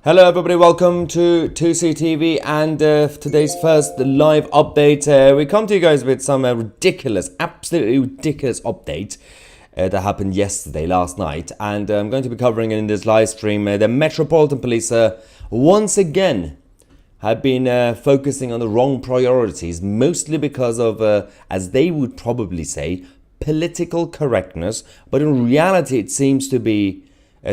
Hello everybody, welcome to 2CTV and today's first live update. We come to you guys with some absolutely ridiculous update that happened last night, and I'm going to be covering it in this live stream. The Metropolitan Police once again have been focusing on the wrong priorities, mostly because of, as they would probably say, political correctness, but in reality it seems to be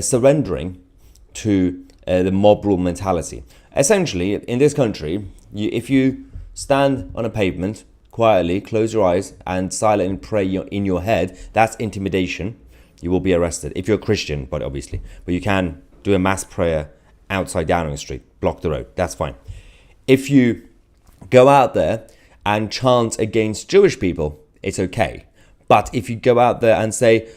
surrendering to the mob rule mentality. Essentially, in this country, if you stand on a pavement quietly, close your eyes and silently pray in your head, that's intimidation. You will be arrested. If you're a Christian, but obviously. But you can do a mass prayer outside Downing Street, block the road, that's fine. If you go out there and chant against Jewish people, it's okay. But if you go out there and say,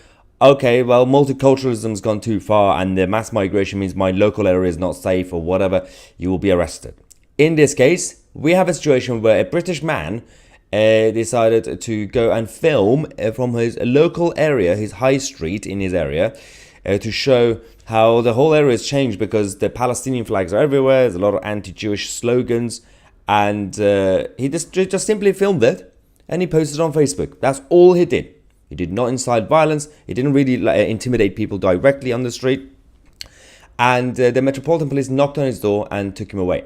okay, well, multiculturalism's gone too far and the mass migration means my local area is not safe or whatever, you will be arrested. In this case, we have a situation where a British man decided to go and film from his local area, his high street in his area, to show how the whole area has changed because the Palestinian flags are everywhere, there's a lot of anti-Jewish slogans, and he just simply filmed it and he posted it on Facebook. That's all he did. He did not incite violence. He didn't really intimidate people directly on the street. And the Metropolitan Police knocked on his door and took him away.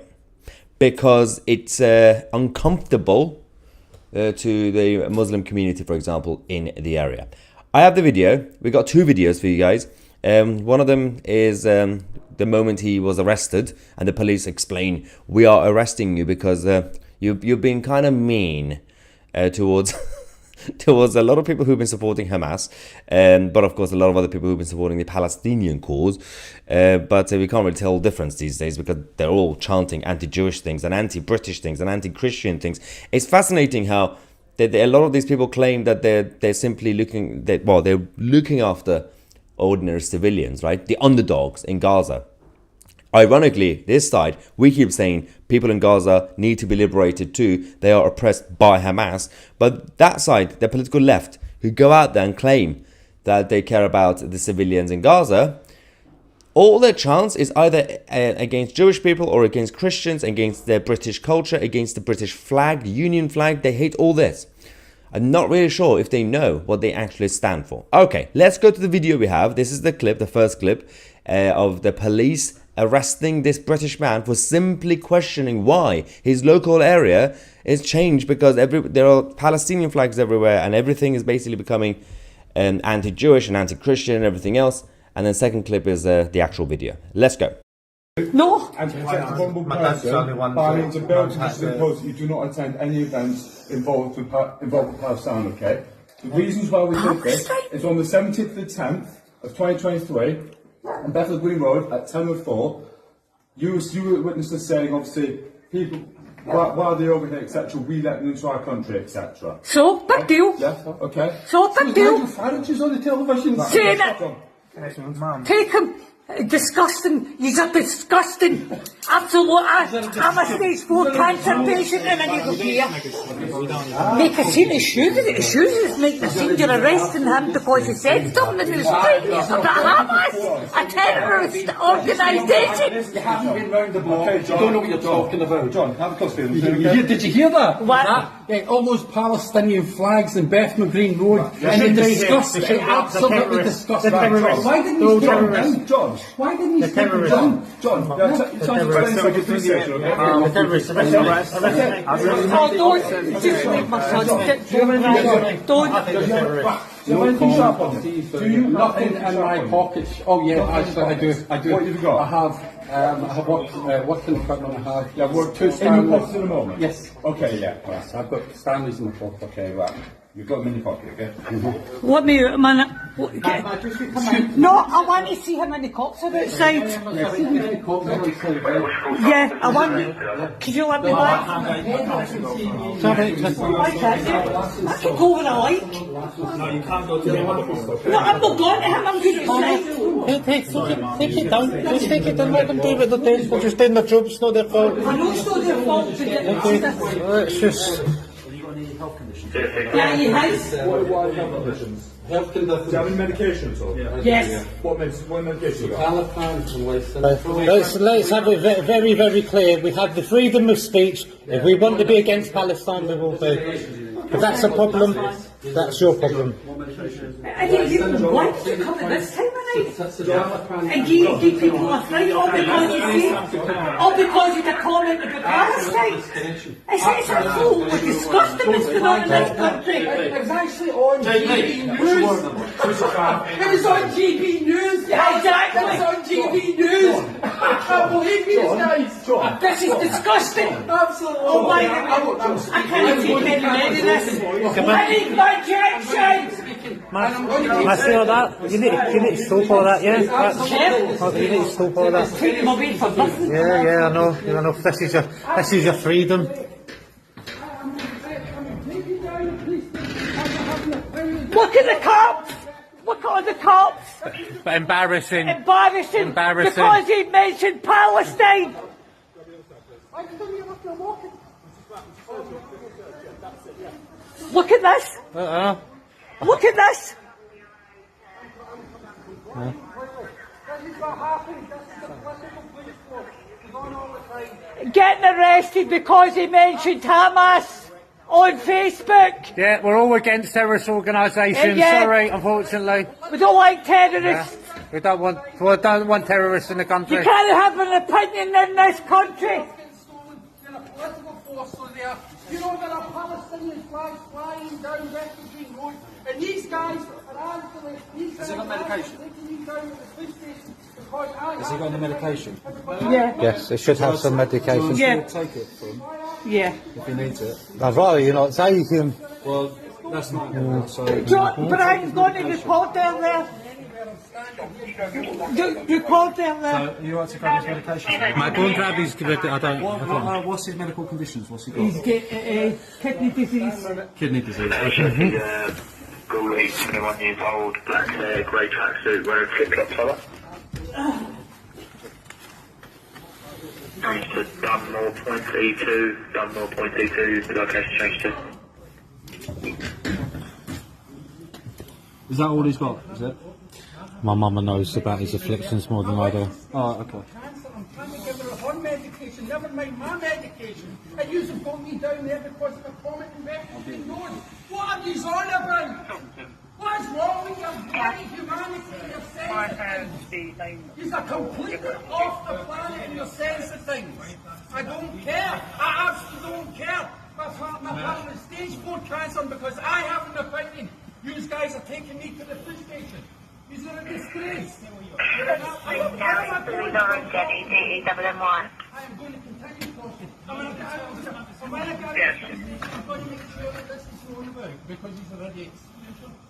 Because it's uncomfortable to the Muslim community, for example, in the area. I have the video. We got two videos for you guys. One of them is the moment he was arrested. And the police explain, we are arresting you because you've been kind of mean towards... towards a lot of people who've been supporting Hamas, but of course a lot of other people who've been supporting the Palestinian cause. But we can't really tell the difference these days because they're all chanting anti-Jewish things and anti-British things and anti-Christian things. It's fascinating how a lot of these people claim that they're simply they're looking after ordinary civilians, right? The underdogs in Gaza. Ironically, this side, we keep saying people in Gaza need to be liberated too. They are oppressed by Hamas. But that side, the political left, who go out there and claim that they care about the civilians in Gaza, all their chants is either against Jewish people or against Christians, against their British culture, against the British flag, the Union flag. They hate all this. I'm not really sure if they know what they actually stand for. Okay, let's go to the video we have. This is the clip, the first clip of the police arresting this British man for simply questioning why his local area is changed because there are Palestinian flags everywhere and everything is basically becoming anti-Jewish and anti-Christian and everything else. And then second clip is the actual video. Let's go. No. And to protect a vulnerable person, Bahrain's a Belgian impose that you do not attend any events involved with Palestine, okay? The reasons why we did this is on the 17th of the 10th of 2023, on Bethel Green Road at 10:04, you were witnesses saying, obviously, people, while they're over here, etc., we let them into our country, etc. So, big deal. Yes, okay. So, big deal. Farages on the television. Saying it. Take him. Disgusting. He's a disgusting. Absolute. I'm a stage 4 cancer patient and I need to be here. Make a scene of shoes. The shoes is making a scene. You're arresting him because he said something in the street about Hamas, a terrorist organisation. You haven't been round the block. You don't know what you're talking about. John, have a custody. Did you hear that? What? All those Palestinian flags in Bethnal Green Road, and it disgusted, absolutely disgusted. Why didn't you stop them, John? Why didn't you stop them, John? John, Don't just make my son. Don't. Do you nothing in my pockets? Oh yeah, actually I do. What have you got? I have working equipment. I have. Yeah, work two in your pocket at the moment? Yes. Okay, yeah. Yes, I've got Stanleys in my pocket. Okay, right. You've got them in your pocket, okay? Let me, man. No, I want to see how many cops are outside. Yeah, I want. Could you let me back? Sorry, I can't. I can go when I like. No, you can't go to the other. No, I'm not going to him. I'm going outside. Take it down. Just take it down. Let them do what they're doing. We're just doing their job. It's not their fault. I know it's not their fault to get Okay. It's just. Have you got any health conditions? Yeah, he has. What health conditions? Health Do you have any conditions. medication at all? Yes. What medication you got? Let's have it very, very clear. We have the freedom of speech. If we want to be against Palestine, we will be. If that's a problem, that's your problem. I didn't even want to come at this time of night. And give people a fright all because of the comment about Palestine. It's absolutely disgusting what's going on in this country. It was actually on GB News. It was on GB News. Yeah, exactly. It was on GB News. I can't believe these guys. This is disgusting. Absolutely. Oh my God. I can't take any more of this. I need my injections. I see all that. You need to stop all that, yeah? You need to stop all that. Take them away for nothing. Yeah, I know. This is your freedom. Look at the cops. Look at all the cops. But embarrassing. Embarrassing. Because he mentioned Palestine. Look at this. Look at this. Getting arrested because he mentioned Hamas on Facebook. Yeah, we're all against terrorist organisations. Yeah. Sorry, unfortunately. We don't like terrorists. We don't want terrorists in the country. You can't have an opinion in this country. You know, there are Palestinian flags flying down Refugee Road, and these guys are actually, Has he got medication? taking you down to the police station because I Has he got any medication? Yeah. Yes, it should have some medication. Yeah. Take it from Yeah. if he needs it. I'd rather you not take him. Well, that's not enough. So Brian's going to report down there. Report down there. So you want to grab his medication? My go and grab his. I don't. What's his medical conditions? What's he got? He's got kidney disease. Kidney disease. Okay. Goalie, 21 years old, black hair, grey tracksuit, wearing flip-flops like that. Changed to Dunmore point E2, Dunmore point E2, the location changed to. Is that all he's got? Is it? My mama knows about his afflictions more than I do. Oh, okay. I'm trying to give her her medication, never mind my medication. And you have put me down there because of a comment in Refugee Road. What are you on about? What is wrong with your bloody humanity and your sense of things? You're completely off the planet in your sense of things. I don't care. I absolutely don't care. My partner is stage 4 cancer because I have an opinion. You guys are taking me to the police station. Is it a disgrace? I am going to continue talking. I'm going to make sure that this is known about because these are idiots.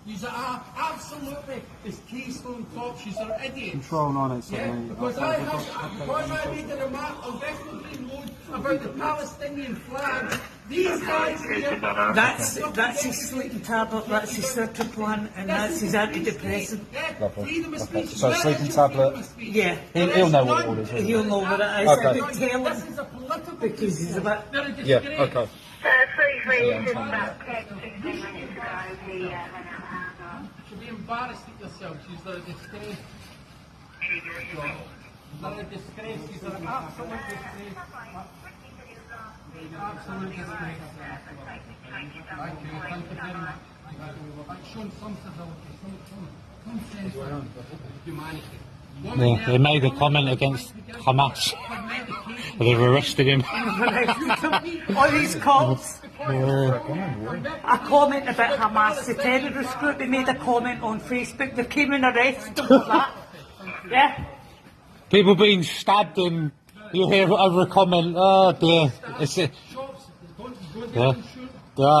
These are absolutely, as Keystone Cops, these are idiots. Control Yeah, 987. because I made a remark on Green Road about the Palestinian flag. These guys here. That's his sleeping tablet, that's his sertraline, and that's his antidepressant. Freedom of speech. So sleeping tablet. Yeah. He'll know what it all is. He'll know what it is. Okay. I could tell This him is a political because he's a bit. Yeah. Okay. You should be embarrassed at yourself. She's a disgrace. She's a disgrace. She's an absolute disgrace. Absolute disgrace. Thank you. Thank you very much. It's shown some civility, some sense of humanity. Yeah, they made a comment against Hamas. They've arrested him. All these cops. A comment about Hamas, the terrorist group, they made a comment on Facebook, they came and arrested them for that. Yeah? People being stabbed and you hear over a comment, oh dear. Yeah,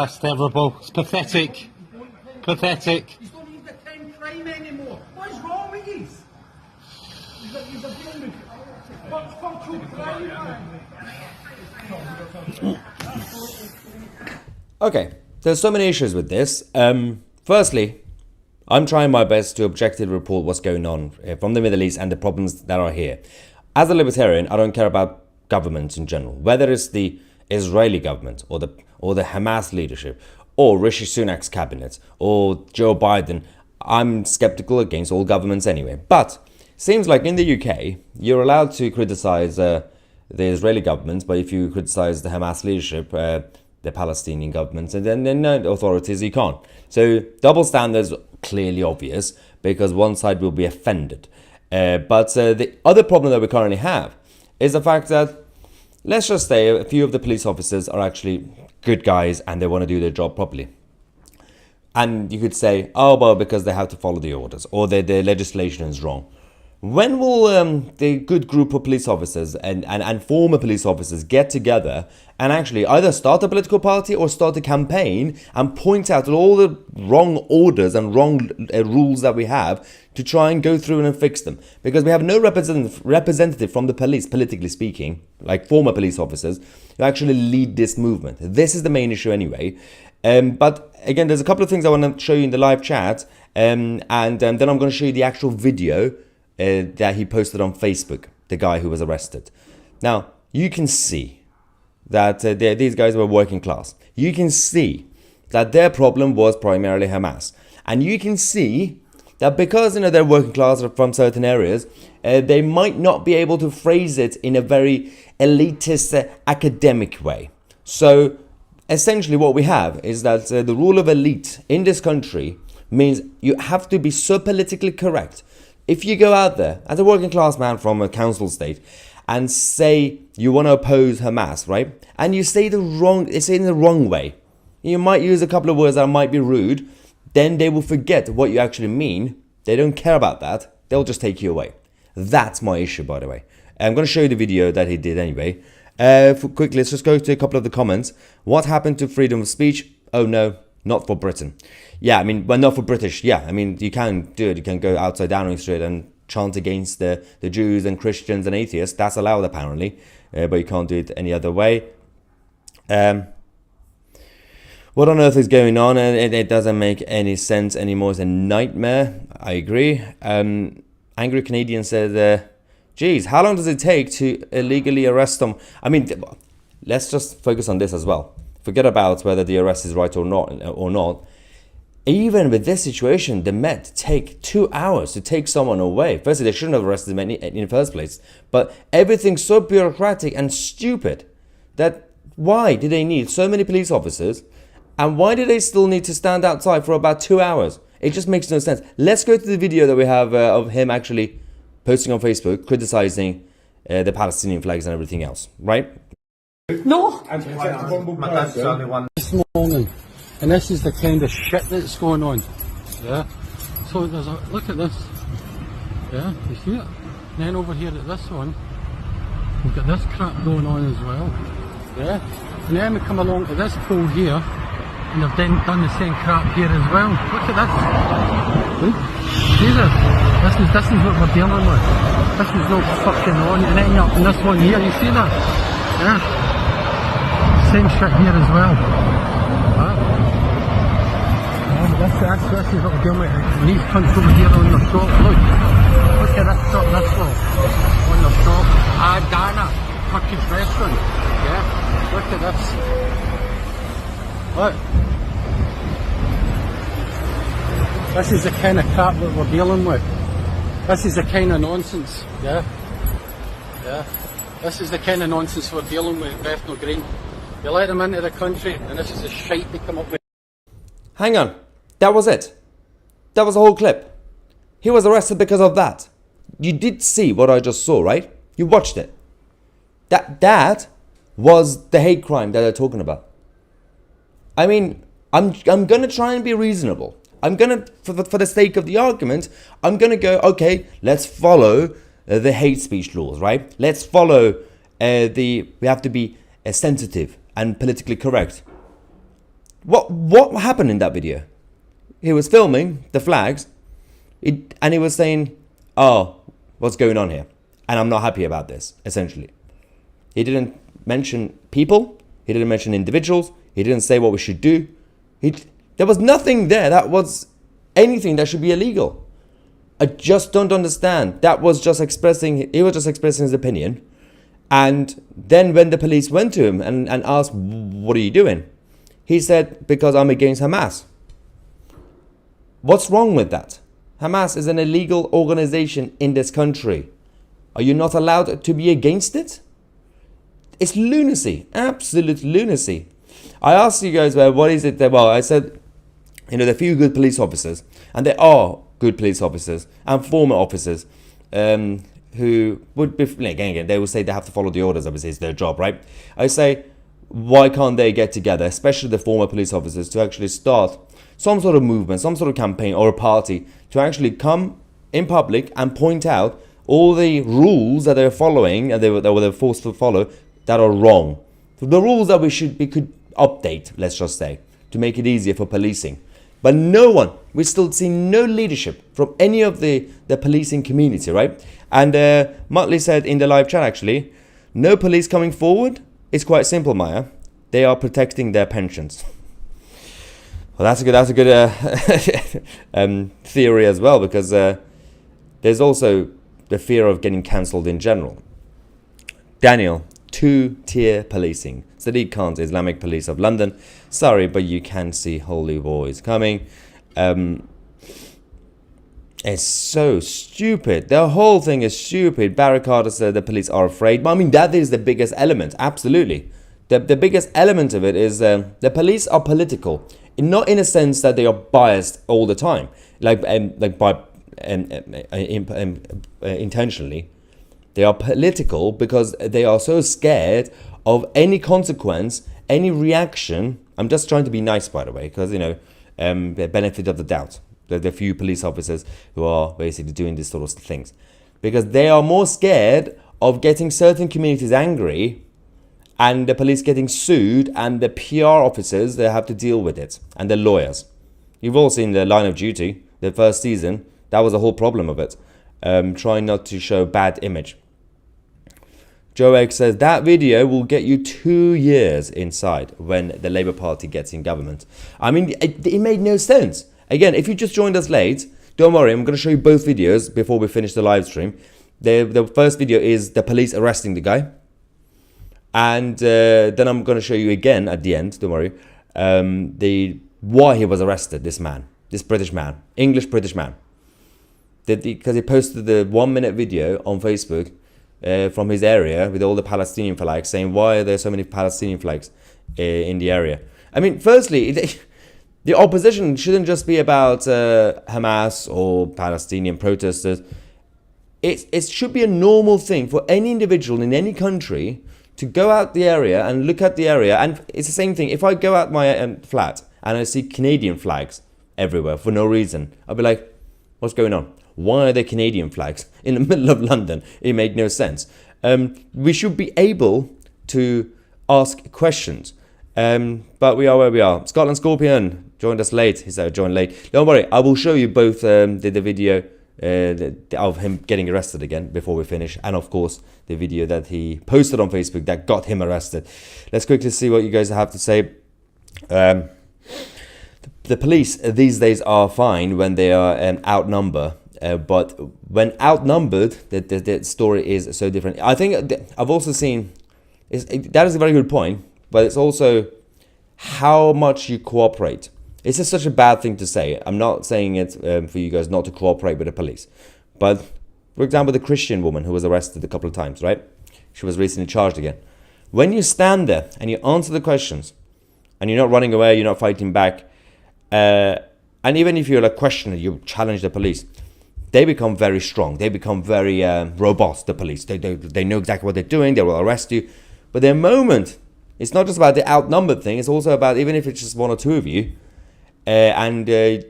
it's terrible. It's pathetic. Pathetic. He's not even a time crime anymore. What is wrong with you? He's a dealing with cultural crime. Okay, there's so many issues with this. Firstly, I'm trying my best to objectively report what's going on from the Middle East and the problems that are here. As a libertarian, I don't care about governments in general, whether it's the Israeli government or the Hamas leadership or Rishi Sunak's cabinet, or Joe Biden. I'm skeptical against all governments anyway. But seems like in the UK, you're allowed to criticize the Israeli government, but if you criticize the Hamas leadership, the Palestinian government, and then the authorities, you can't. So double standards clearly obvious because one side will be offended. But the other problem that we currently have is the fact that, let's just say a few of the police officers are actually good guys and they want to do their job properly. And you could say, oh, well, because they have to follow the orders or the legislation is wrong. When will the good group of police officers and former police officers get together and actually either start a political party or start a campaign and point out all the wrong orders and wrong rules that we have to try and go through and fix them? Because we have no representative from the police, politically speaking, like former police officers, who actually lead this movement. This is the main issue anyway. But again, there's a couple of things I want to show you in the live chat. And then I'm going to show you the actual video that he posted on Facebook, the guy who was arrested. Now, you can see that these guys were working class. You can see that their problem was primarily Hamas. And you can see that because they're working class from certain areas, they might not be able to phrase it in a very elitist academic way. So essentially what we have is that the rule of elite in this country means you have to be so politically correct. If you go out there as a working class man from a council state and say you want to oppose Hamas, right? And you say it's in the wrong way. You might use a couple of words that might be rude. Then they will forget what you actually mean. They don't care about that. They'll just take you away. That's my issue, by the way. I'm going to show you the video that he did anyway. Quickly, let's just go to a couple of the comments. What happened to freedom of speech? Oh no, not for Britain. Yeah, I mean, but not for British. Yeah, I mean, you can do it. You can go outside Downing Street and chant against the Jews and Christians and atheists. That's allowed apparently, but you can't do it any other way. What on earth is going on? And it doesn't make any sense anymore. It's a nightmare. I agree. Angry Canadian said, geez, how long does it take to illegally arrest them? I mean, let's just focus on this as well. Forget about whether the arrest is right or not. Even with this situation, the Met take 2 hours to take someone away. Firstly, they shouldn't have arrested them in the first place. But everything's so bureaucratic and stupid that why do they need so many police officers? And why do they still need to stand outside for about 2 hours? It just makes no sense. Let's go to the video that we have of him actually posting on Facebook, criticizing the Palestinian flags and everything else, right? No. This morning, and this is the kind of shit that's going on. Yeah. So there's a look at this. Yeah, you see it? And then over here at this one, we've got this crap going on as well. Yeah. And then we come along to this pole here, and they've then done the same crap here as well. Look at this. Look. See this? This is what we're dealing with. This is not fucking on. And then up in this one here, you see that? Yeah. Same shit here as well. This is what we're dealing with. And these cunts over here on the shop, look. Look at this shop, this one. On the shop. Dana, Turkish restaurant. Yeah. Look at this. Look. This is the kind of crap that we're dealing with. This is the kind of nonsense. Yeah. Yeah. This is the kind of nonsense we're dealing with in Bethnal Green. You let them into the country and this is the shite they come up with. Hang on. That was it. That was the whole clip. He was arrested because of that. You did see what I just saw, right? You watched it. That was the hate crime that they're talking about. I mean, I'm going to try and be reasonable. I'm going to, for the sake of the argument, I'm going to go, okay, let's follow the hate speech laws, right? Let's follow we have to be sensitive and politically correct. What happened in that video? He was filming the flags and he was saying, oh, what's going on here? And I'm not happy about this, essentially. He didn't mention people. He didn't mention individuals. He didn't say what we should do. There was nothing there that was anything that should be illegal. I just don't understand. He was just expressing his opinion. And then when the police went to him and asked, what are you doing? He said, because I'm against Hamas. What's wrong with that? Hamas is an illegal organization in this country. Are you not allowed to be against it? It's lunacy, absolute lunacy. I asked you guys, well, what is it that, well, I said, you know, there are few good police officers, and there are good police officers and former officers who would be, again, they will say they have to follow the orders, obviously, it's their job, right? I say, why can't they get together, especially the former police officers, to actually start some sort of movement, some sort of campaign or a party to actually come in public and point out all the rules that they're following and they were forced to follow that are wrong. The rules that we could update, let's just say, to make it easier for policing. But no one, we still see no leadership from any of the policing community, right? And Muttley said in the live chat, actually, no police coming forward. It's quite simple, Maya. They are protecting their pensions. Well, that's a good theory as well, because there's also the fear of getting cancelled in general. Daniel, 2-tier policing. Sadiq Khan's Islamic Police of London. Sorry, but you can see holy boys coming. It's so stupid. The whole thing is stupid. Barry Carter said the police are afraid. But I mean, that is the biggest element. Absolutely. The biggest element of it is the police are political. Not in a sense that they are biased all the time. Intentionally. They are political because they are so scared of any consequence, any reaction. I'm just trying to be nice, by the way, because, you know, the benefit of the doubt. The few police officers who are basically doing these sort of things. Because they are more scared of getting certain communities angry and the police getting sued and the PR officers, they have to deal with it. And the lawyers. You've all seen the Line of Duty, the first season. That was the whole problem of it. Trying not to show bad image. Joe Egg says that video will get you 2 years inside when the Labour Party gets in government. I mean, it made no sense. Again, if you just joined us late, don't worry, I'm going to show you both videos before we finish the live stream. The first video is the police arresting the guy. And then I'm going to show you again at the end, don't worry, why he was arrested, this man, this British man, English British man. Because he posted the 1-minute video on Facebook from his area with all the Palestinian flags, saying, why are there so many Palestinian flags in the area? I mean, firstly, the opposition shouldn't just be about Hamas or Palestinian protesters. It should be a normal thing for any individual in any country to go out the area and look at the area. And it's the same thing. If I go out my flat and I see Canadian flags everywhere for no reason, I'll be like, what's going on? Why are there Canadian flags in the middle of London? It made no sense. We should be able to ask questions. But we are where we are. Scotland Scorpion joined us late. He said joined late. Don't worry, I will show you both the video of him getting arrested again before we finish. And of course, the video that he posted on Facebook that got him arrested. Let's quickly see what you guys have to say. The police these days are fine when they are outnumbered. But when outnumbered, the story is so different. I think I've also seen, that is a very good point, but it's also how much you cooperate. It's just such a bad thing to say. I'm not saying it for you guys not to cooperate with the police. But, for example, the Christian woman who was arrested a couple of times, right? She was recently charged again. When you stand there and you answer the questions, and you're not running away, you're not fighting back, and even if you're a questioner, you challenge the police, they become very strong. They become very robust, the police. They know exactly what they're doing. They will arrest you. But the moment, it's not just about the outnumbered thing. It's also about, even if it's just one or two of you, and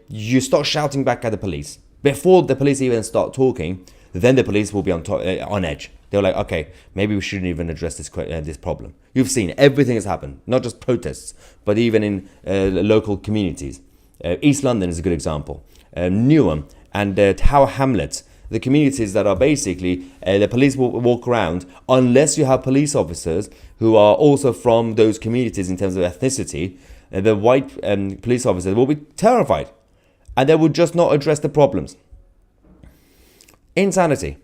you start shouting back at the police. Before the police even start talking, then the police will be on edge. They're like, okay, maybe we shouldn't even address this problem. You've seen everything has happened, not just protests, but even in local communities. East London is a good example. Newham and Tower Hamlets, the communities that are basically, the police will walk around unless you have police officers who are also from those communities in terms of ethnicity. The white police officers will be terrified and they will just not address the problems. Insanity.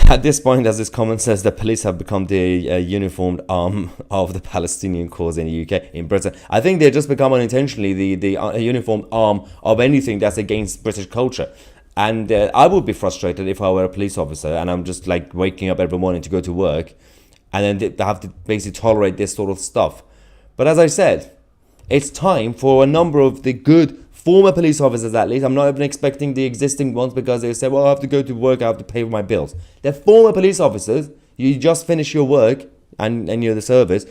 At this point, as this comment says, the police have become the uniformed arm of the Palestinian cause in the UK, in Britain. I think they just become unintentionally the uniformed arm of anything that's against British culture. And I would be frustrated if I were a police officer and I'm just like waking up every morning to go to work, and then they have to basically tolerate this sort of stuff. But as I said, it's time for a number of the good former police officers, at least. I'm not even expecting the existing ones, because they say, well, I have to go to work, I have to pay for my bills. They're former police officers. You just finish your work and you're the service.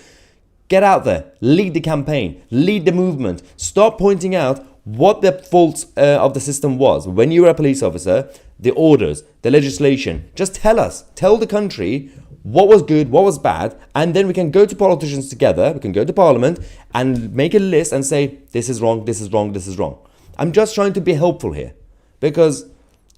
Get out there, lead the campaign, lead the movement. Stop pointing out what the faults of the system was. When you were a police officer, the orders, the legislation, just tell us, tell the country what was good, what was bad, and then we can go to politicians together, we can go to Parliament and make a list and say, this is wrong, this is wrong, this is wrong. I'm just trying to be helpful here, because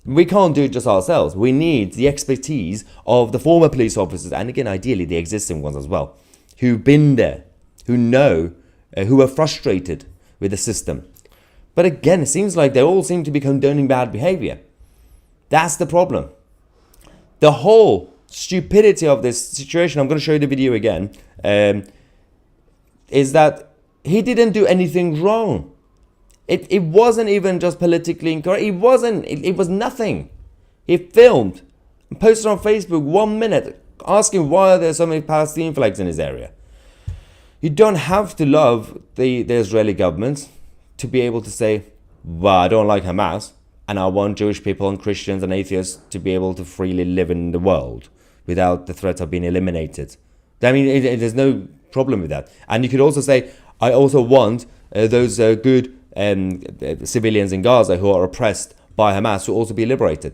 we can't do it just ourselves. We need the expertise of the former police officers, and again, ideally the existing ones as well, who've been there, who know, who are frustrated with the system. But again, it seems like they all seem to be condoning bad behavior. That's the problem. The whole stupidity of this situation, I'm going to show you the video again, is that he didn't do anything wrong. It wasn't even just politically incorrect. It was nothing. He filmed and posted on Facebook 1 minute asking why are there so many Palestinian flags in his area. You don't have to love the Israeli government to be able to say, well, I don't like Hamas and I want Jewish people and Christians and atheists to be able to freely live in the world without the threat of being eliminated. I mean, there's no problem with that. And you could also say, I also want those good civilians in Gaza who are oppressed by Hamas to also be liberated.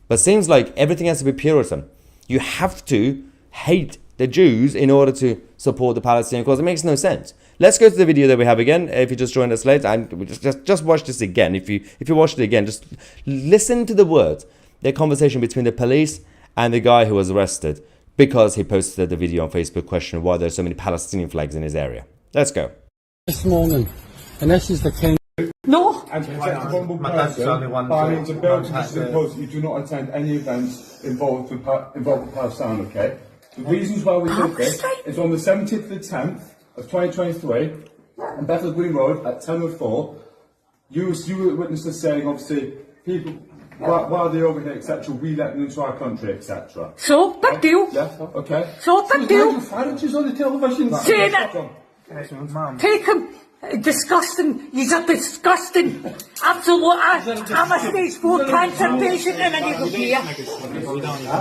But it seems like everything has to be Puritan. You have to hate the Jews in order to support the Palestinian cause. It makes no sense. Let's go to the video that we have again. If you just joined us late, and just watch this again. If you watch it again, just listen to the words. The conversation between the police and the guy who was arrested because he posted the video on Facebook questioning why there's so many Palestinian flags in his area. Let's go. This morning, and this is the kind. No. And to protect the vulnerable person, by means of bill to impose that you do not attend any events involved with Palestine, okay? The reasons why we did this is on the 17th of the 10th of 2023, on Bethel Green Road at 10:04, you were witnesses saying, obviously, people, while they're over here, etc., we let them into our country, etc. So, big deal. Yeah, okay. So, big deal. Farages on the television. Saying it. Take him. Disgusting. He's a disgusting. Absolute. I'm a stage 4 cancer patient and I need to here.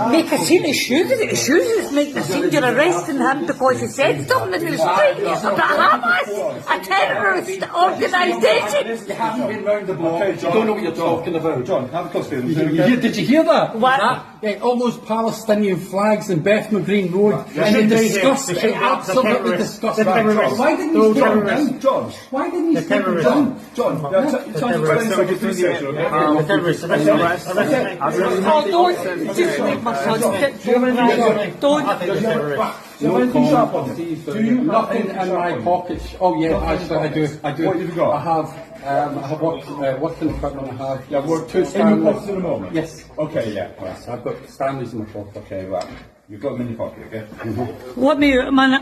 Make a scene. It's shoes make the scene. You're arresting him because he said something in the street about Hamas, a terrorist organisation. You haven't been round the block. Okay, John, you don't know what you're talking about. John, have a custody of them. Did you hear that? What? All those Palestinian flags in Bethnal Green Road, and they discussed it, absolutely discussed it. Why didn't you stop them? John, why didn't you stop them? John, Don't just make my son Do you nothing in my pockets? Oh yeah, actually I do. What have you got? I have working equipment. I have. Yeah, work two Stanleys. In your pocket at the moment? Yes. Okay, yeah. Yes, I've got Stanleys in my pocket. Okay, right. You've got them in your pocket, okay? Let me out a minute.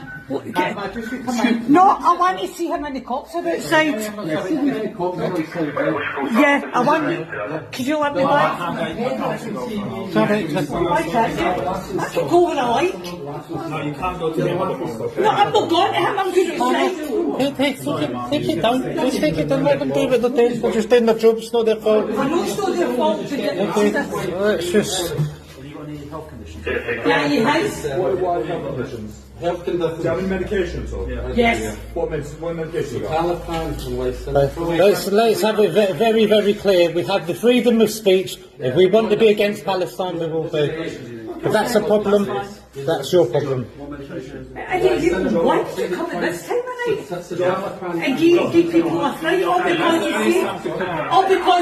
No, I want to see how many cops are outside. Yeah, I want. Could you let me back? Why can't you? I can go when I like. No, you can't go to the other. No, I'm not going to him. I'm good outside. Take it down. Just take it down. Let them do what they're doing. They're just doing their job. It's not their fault. I know it's not their fault to get justice. It's just. Yeah, he has. What health conditions? Health conditions. Do you have any medication at all? Yes. What medication you got? Let's have it very, very clear. We have the freedom of speech. If we want to be against Palestine, we will be. If that's a problem, that's your problem. I didn't even want to come at this time of And you give people a fright all because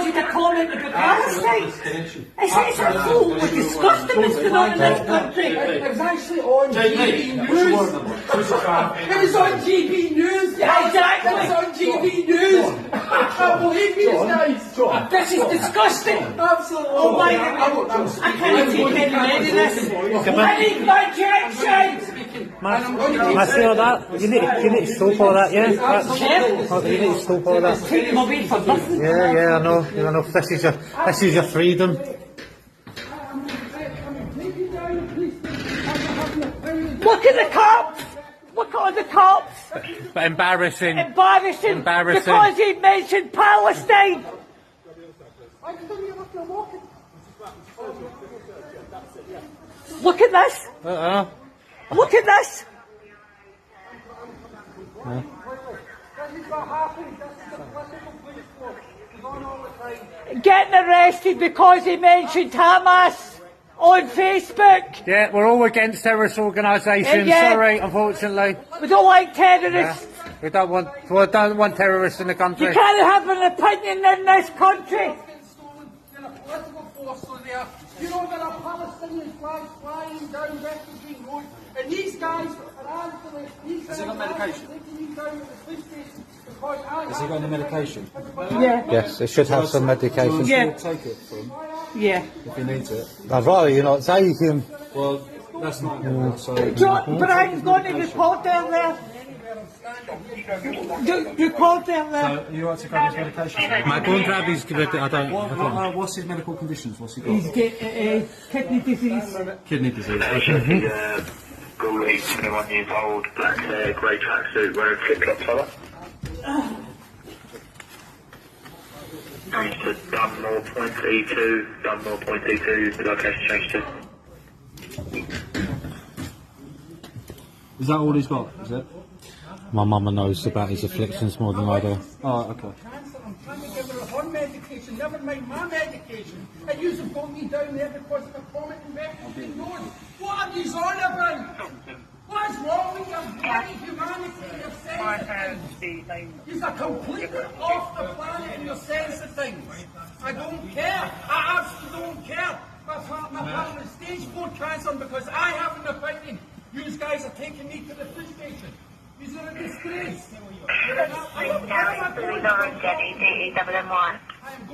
of the comment about Palestine. It's absolutely disgusting what's going on in this country. It was actually on GB News. It was on GB News. Exactly. It was on GB News. I can't believe you guys. This is disgusting. Absolutely. Oh my God. I can't take any more of this. I need my directions. I see all that. You need to stop all that, yeah? You need to stop all that. Take them away for nothing. Yeah, I know. This is your freedom. Look at the cops. Look at the cops. But embarrassing. Embarrassing. Embarrassing. Because he mentioned Palestine. Look at this. Look at this. Getting arrested because he mentioned Hamas on Facebook. Yeah, we're all against terrorist organisations. Yeah. Sorry, unfortunately. We don't like terrorists. We don't want terrorists in the country. You can't have an opinion in this country. You know, there are Palestinian flags flying down Refugee Road, and these guys are actually... Has he got medication? Has he got any medication? Yeah. Yes, they should have some medication. Yeah. Take it for him Yeah. if he needs it. I'd rather you not take him. Well, that's not good. So, Brian's going to report down there. Report down there. so you want to grab his medication? My go and grab his I don't. What's his medical conditions? What's he got? He's got kidney disease. Kidney disease. Gaulie, 21 years old, black hair, grey tracksuit, wearing flip-flops, fella. Changed to Dunmore point E2, Dunmore point E2, the location changed to. Is that all he's got? Is it? My mama knows about his afflictions more than I do. Oh, okay. I'm trying to give her her medication, never mind my medication, and you have got me down there because of a comment in Refugee Road. What are you on about? What is wrong with your bloody humanity and your sense of things? You're completely off the planet in your sense of things. I don't care. I absolutely don't care. I'm having a stage 4 cancer because I have an opinion. You guys are taking me to the police station. These are a disgrace. I am going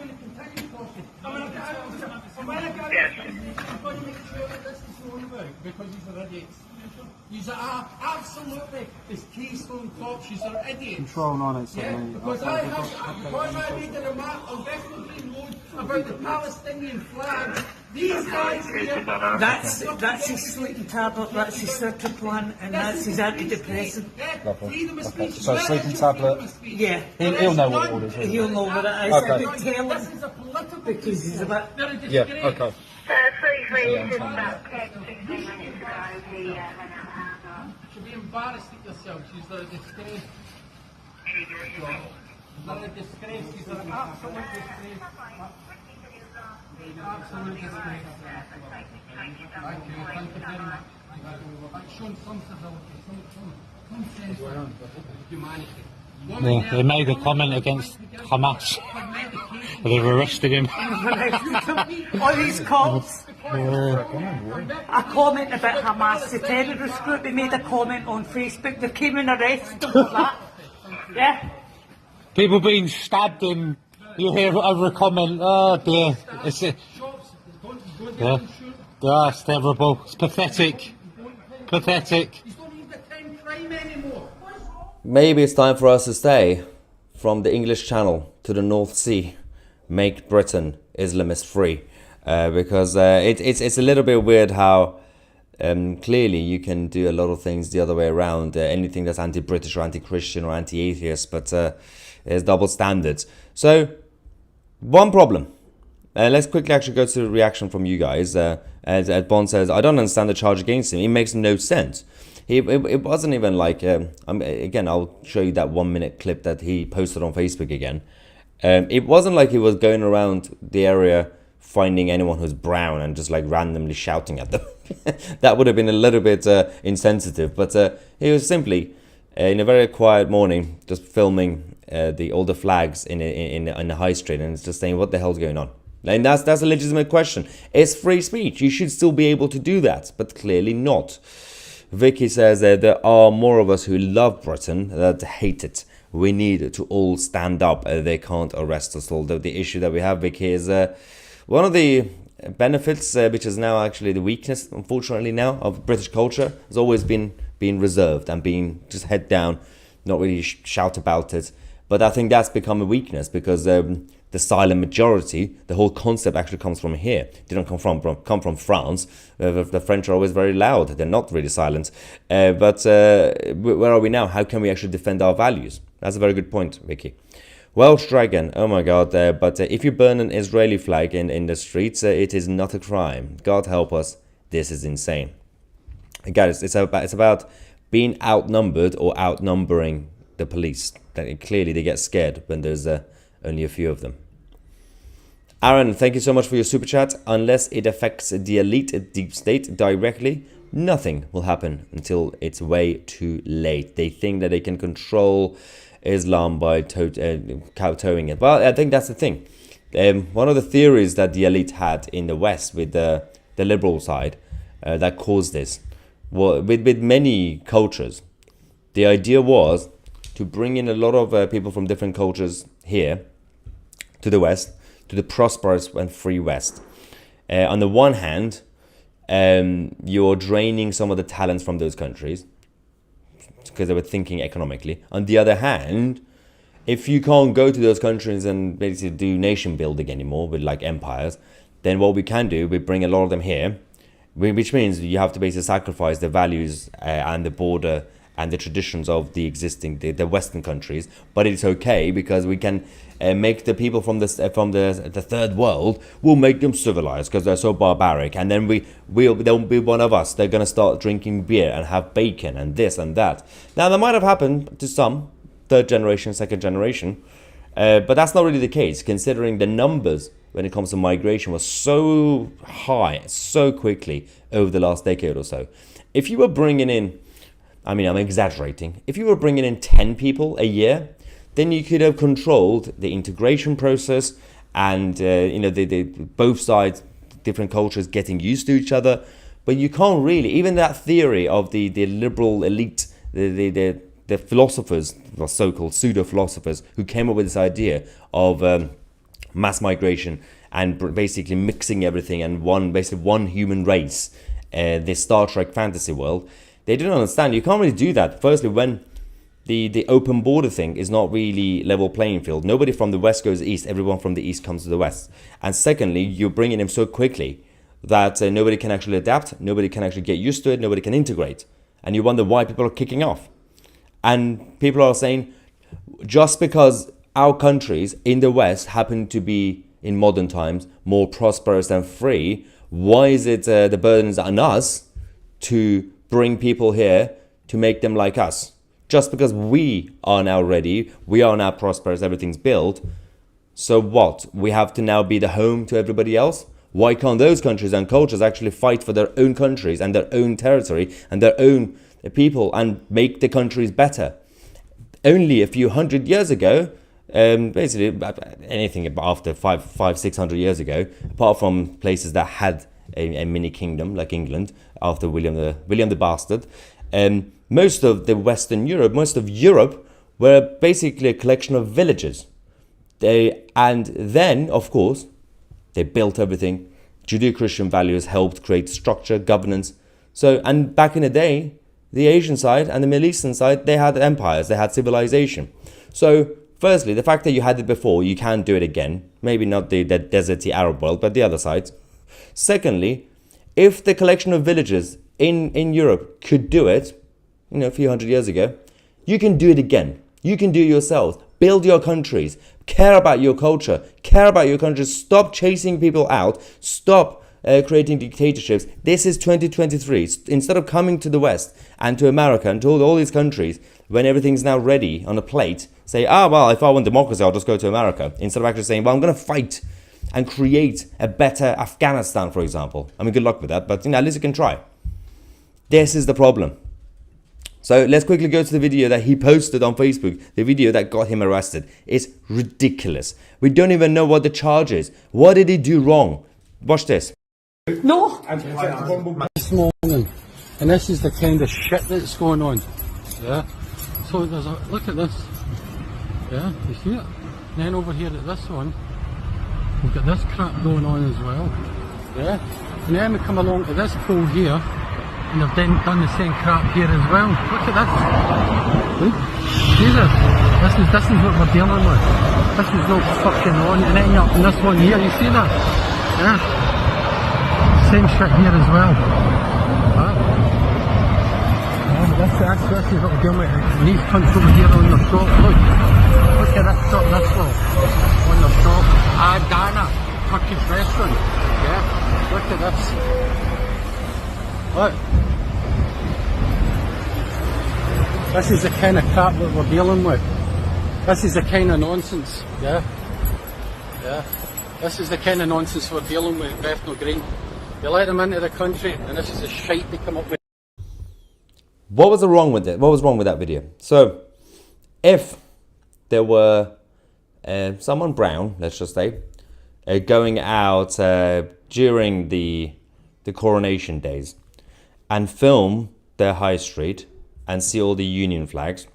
to continue talking. I'm going to make sure that this is known about because these are idiots. These are absolutely as Keystone Cops. These are idiots. Control 987. Yeah, because I made a remark on Bethlehem Road about the Palestinian flag. These guys here. That's his sleeping tablet, that's his Sertraplan, and that's his antidepressant. Freedom of speech. So sleeping tablet. Yeah. He'll know what it is. He'll know what it is. Okay. I could tell This him is a political because he's a bit. Yeah, okay. You should be embarrassed at yourself. She's a disgrace. She's a disgrace. She's an absolute disgrace. Absolute disgrace. Thank you. Thank you very much. That's shown some civility, some sense of humanity. They made a comment against Hamas. They've arrested him. All these cops. A comment about Hamas, the terrorist group, they made a comment on Facebook, they came and arrested them for that. Yeah? People being stabbed and you hear over a comment, oh dear. It's terrible. It's pathetic. Pathetic. Maybe it's time for us to stay from the English Channel to the North Sea. Make Britain Islamist free. Because it's a little bit weird how clearly you can do a lot of things the other way around. Anything that's anti-British or anti-Christian or anti-atheist, but there's double standards. So, one problem. Let's quickly actually go to the reaction from you guys. As Bond says, I don't understand the charge against him. It makes no sense. It wasn't even like, again, I'll show you that 1 minute clip that he posted on Facebook again. It wasn't like he was going around the area finding anyone who's brown and just like randomly shouting at them. That would have been a little bit insensitive, but he was simply in a very quiet morning, just filming all the flags in the high street, and it's just saying, what the hell's going on? And that's a legitimate question. It's free speech. You should still be able to do that, but clearly not. Vicky says that there are more of us who love Britain that hate it. We need to all stand up. They can't arrest us all. The issue that we have, Vicky, is one of the benefits, which is now actually the weakness, unfortunately now, of British culture, has always been being reserved and being just head down, not really shout about it. But I think that's become a weakness because the silent majority, the whole concept actually comes from here. It didn't come from France. The French are always very loud. They're not really silent. But where are we now? How can we actually defend our values? That's a very good point, Vicky. Welsh Dragon, oh my God, but if you burn an Israeli flag in the streets, it is not a crime. God help us, this is insane. Again, it's about being outnumbered or outnumbering the police. Clearly they get scared when there's only a few of them. Aaron, thank you so much for your super chat. Unless it affects the elite deep state directly, nothing will happen until it's way too late. They think that they can control Islam by kowtowing it. Well, I think that's the thing. One of the theories that the elite had in the West with the liberal side that caused this, well, with many cultures, the idea was to bring in a lot of people from different cultures here to the West, to the prosperous and free West. On the one hand, you're draining some of the talents from those countries because they were thinking economically. On the other hand, if you can't go to those countries and basically do nation building anymore with like empires, then what we can do, we bring a lot of them here, which means you have to basically sacrifice the values and the border and the traditions of the existing, the Western countries. But it's okay because we can make the people from the third world, we'll make them civilized because they're so barbaric. And then they'll be one of us. They're going to start drinking beer and have bacon and this and that. Now, that might have happened to some, third generation, second generation. But that's not really the case, considering the numbers when it comes to migration was so high, so quickly over the last decade or so. If you were bringing in, I mean, I'm exaggerating. If you were bringing in 10 people a year, then you could have controlled the integration process and, the both sides, different cultures getting used to each other. But you can't really, even that theory of the liberal elite, the philosophers, or so-called pseudo-philosophers, who came up with this idea of mass migration and basically mixing everything and one human race, this Star Trek fantasy world. They didn't understand. You can't really do that. Firstly, when the open border thing is not really level playing field. Nobody from the West goes east. Everyone from the east comes to the West. And secondly, you're bringing them so quickly that nobody can actually adapt. Nobody can actually get used to it. Nobody can integrate. And you wonder why people are kicking off. And people are saying, just because our countries in the West happen to be, in modern times, more prosperous and free, why is it the burden is on us to bring people here to make them like us? Just because we are now ready, we are now prosperous, everything's built. So what? We have to now be the home to everybody else? Why can't those countries and cultures actually fight for their own countries and their own territory and their own people and make the countries better? Only a few hundred years ago, basically anything after 600 years ago, apart from places that had a mini kingdom like England after William the Bastard, most of the Western Europe, most of Europe were basically a collection of villages. And then, of course, they built everything. Judeo-Christian values helped create structure, governance. So, and back in the day, the Asian side and the Middle Eastern side, they had empires, they had civilization. So, firstly, the fact that you had it before, you can't do it again. Maybe not the deserty Arab world, but the other sides. Secondly, if the collection of villages in Europe could do it, a few hundred years ago, you can do it again. You can do it yourselves. Build your countries. Care about your culture. Care about your countries. Stop chasing people out. Stop creating dictatorships. This is 2023. Instead of coming to the West and to America and to all these countries, when everything's now ready on a plate, say, well, if I want democracy, I'll just go to America. Instead of actually saying, well, I'm going to fight and create a better Afghanistan, for example. I mean, good luck with that, but at least you can try. This is the problem. So let's quickly go to the video that he posted on Facebook, the video that got him arrested. It's ridiculous. We don't even know what the charge is. What did he do wrong? Watch this. No. This morning, and this is the kind of shit that's going on. Yeah. So there's a look at this. Yeah, you see it? And then over here at this one, we've got this crap going on as well. Yeah. And then we come along to this pole here, and they've then done the same crap here as well. Look at this. Look. Jesus. This is what we're dealing with. This is not fucking on. And then up in this one here, you see that? Yeah. Same shit here as well. This is what we're dealing with. And these cunts over here on the shop, look at this shop, this one. On the shop, Adana, Turkish restaurant. Yeah, look at this. Look. This is the kind of crap that we're dealing with. This is the kind of nonsense, yeah? Yeah. This is the kind of nonsense we're dealing with in Bethnal Green. You let them into the country and this is the shite they come up with. What was wrong with it? What was wrong with that video? So, if there were someone brown, let's just say, going out during the coronation days and film their high street and see all the Union flags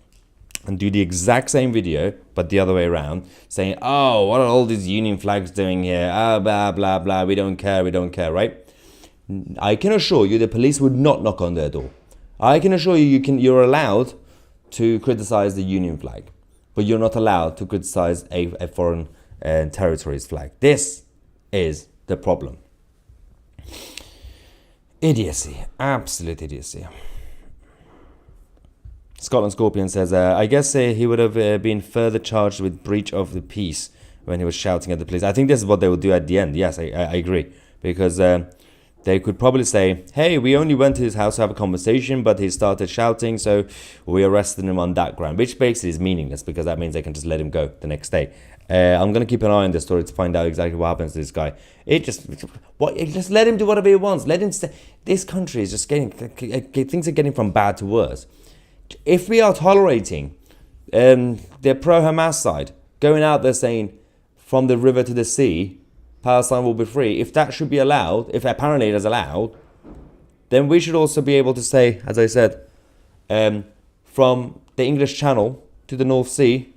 and do the exact same video, but the other way around, saying, oh, what are all these Union flags doing here? Ah, blah, blah, blah, we don't care, right? I can assure you the police would not knock on their door. I can assure you, you're allowed to criticize the Union flag, but you're not allowed to criticize a foreign territory's flag. This is the problem. Idiocy, absolute idiocy. Scotland Scorpion says, I guess he would have been further charged with breach of the peace when he was shouting at the police. I think this is what they will do at the end. Yes, I agree. Because they could probably say, hey, we only went to his house to have a conversation, but he started shouting, so we arrested him on that ground, which basically is meaningless because that means they can just let him go the next day. I'm going to keep an eye on this story to find out exactly what happens to this guy. Just let him do whatever he wants. Let him this country is just things are getting from bad to worse. If we are tolerating the pro-Hamas side going out there saying from the river to the sea, Palestine will be free, if that should be allowed, if apparently it is allowed, then we should also be able to say, as I said, from the English Channel to the North Sea,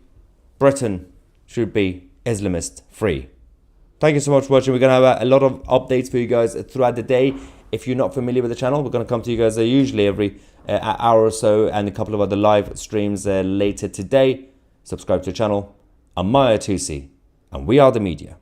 Britain should be Islamist free. Thank you so much for watching. We're going to have a lot of updates for you guys throughout the day. If you're not familiar with the channel, we're going to come to you guys usually every hour or so, and a couple of other live streams later today. Subscribe to the channel. I'm Maya Tusi, and we are the media.